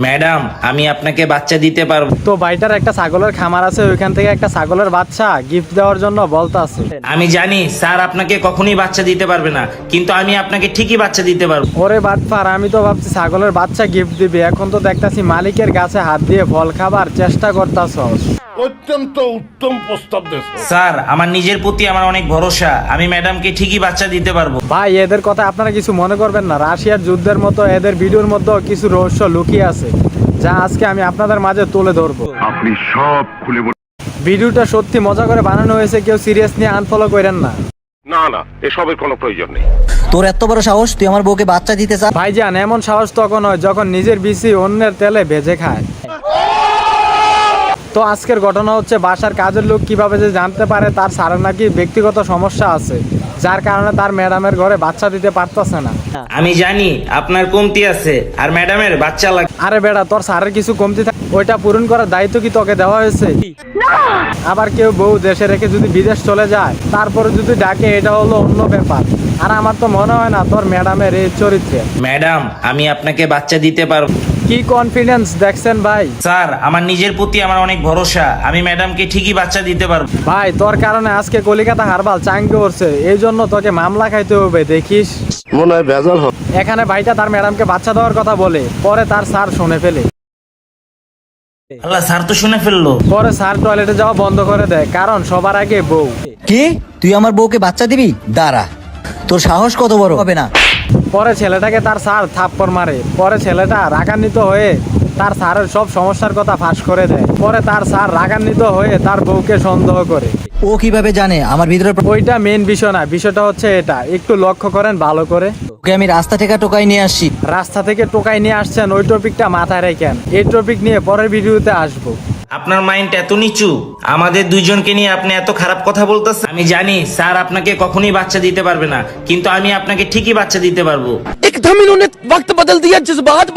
Madam, আমি আপনাকে বাচ্চা দিতে পারবো। তো ভাইটার একটা ছাগলের খামার আছে, ওইখান থেকে একটা ছাগলের বাচ্চা গিফট দেওয়ার জন্য বলতাছে। আমি জানি স্যার আপনাকে কখনোই বাচ্চা দিতে পারবে না, কিন্তু আমি আপনাকে ঠিকই বাচ্চা দিতে পারবো। ওরে বাটপার, আমি তো ভাবছি ছাগলের বাচ্চা গিফট দিবি, এখন তো দেখতাছি মালিকের গাছে হাত দিয়ে ফল খাবার চেষ্টা করতাছস। অত্যন্ত উত্তম প্রস্তাব দেশ। স্যার, আমার নিজের প্রতি আমার অনেক ভরসা, আমি ম্যাডামকে ঠিকই বাচ্চা দিতে পারবো। ভাই, এদের কথা আপনারা কিছু মনে করবেন না। রাশিয়ার যুদ্ধের মতো এদের ভিডিওর মধ্যে কিছু রহস্য লুকিয়ে আছে, যা আজকে আমি আপনাদের মাঝে তুলে ধরবো। আপনি সব খুলে বলুন। ভিডিওটা সত্যি মজা করে বানানো হয়েছে, কেউ সিরিয়াস নিয়ে আনফলো করেন না। না না, এসবের কোনো প্রয়োজন নেই। তোর এত বড় সাহস, তুই আমার বউকে বাচ্চা দিতে চাস? ভাইজান, এমন সাহস তখন হয় যখন নিজের বিসি অন্যের তেলে ভেজে খায়। তো আজকের ঘটনা হচ্ছে, বাসার কাজের লোক কিভাবে যে জানতে পারে তার স্যারের নাকি ব্যক্তিগত সমস্যা আছে, যার কারণে তার ম্যাডামের ঘরে বাচ্চা দিতে পারতেছে না। আমি জানি আপনার কমতি আছে আর ম্যাডামের বাচ্চা লাগে। আরে বেটা, তোর স্যারের কিছু কমতি থাকে, ওইটা পূরণ করার দায়িত্ব কি তোকে দেওয়া হয়েছে? আবার কেউ বউ দেশে রেখে যদি বিদেশ চলে যায়, তারপরে যদি ডাকে, এটা হলো অন্য ব্যাপার। আর আমার তো মনে হয় না তোর ম্যাডামের এই চরিত্রে। ম্যাডাম, আমি আপনাকে বাচ্চা দিতে পারবো। কি কনফিডেন্স দেখছেন ভাই? স্যার, আমার নিজের প্রতি আমার অনেক ভরসা, আমি ম্যাডামকে ঠিকই বাচ্চা দিতে পারবো। ভাই, তোর কারণে আজকে কলিকাতা হারবাল চাঙ্গে উঠছে, এই জন্য তোকে মামলা খাইতে হবে, দেখিস। মনে হয় ভেজাল হবে। এখানে ভাইটা তার ম্যাডামকে বাচ্চা দেওয়ার কথা বলে, পরে তার স্যার শুনে ফেলে। আল্লাহ, স্যার তো শুনে ফেললো। পরে স্যার টয়লেটে যাওয়া বন্ধ করে দেয়, কারণ সবার আগে বউ। কি, তুই আমার বউকে বাচ্চা দিবি? দাঁড়া, তোর সাহস কত বড় হবে না? পরে ছেলেটাকে তার স্যার থাপ্পড় মারে। পরে ছেলেটা রাগান্বিত হয়ে তার স্যারের সব সমস্যার কথা ফাঁস করে দেয়। পরে তার স্যার রাগান্বিত হয়ে তার বউকে সন্দেহ করে। ও কিভাবে জানে আমার ভিতরে? ওইটা মেন বিষয় না, বিষয়টা হচ্ছে এটা, একটু লক্ষ্য করেন ভালো করে। ওকে আমি রাস্তা থেকে টোকাই নিয়ে আসছি। রাস্তা থেকে টোকাই নিয়ে আসছেন, ওই টপিকটা মাথায় রাখেন। এই টপিক নিয়ে পরের ভিডিওতে আসবো। আপনার মাইন্ড এত নিচু, আমাদের দুইজনকে নিয়ে আপনি এত খারাপ কথা বলতেছেন। আমি জানি স্যার আপনাকে কখনোই বাচ্চা দিতে পারবে না, কিন্তু আমি আপনাকে ঠিকই বাচ্চা দিতে পারবো। एकदम इन्होंने वक्त बदल दिया, जज्बात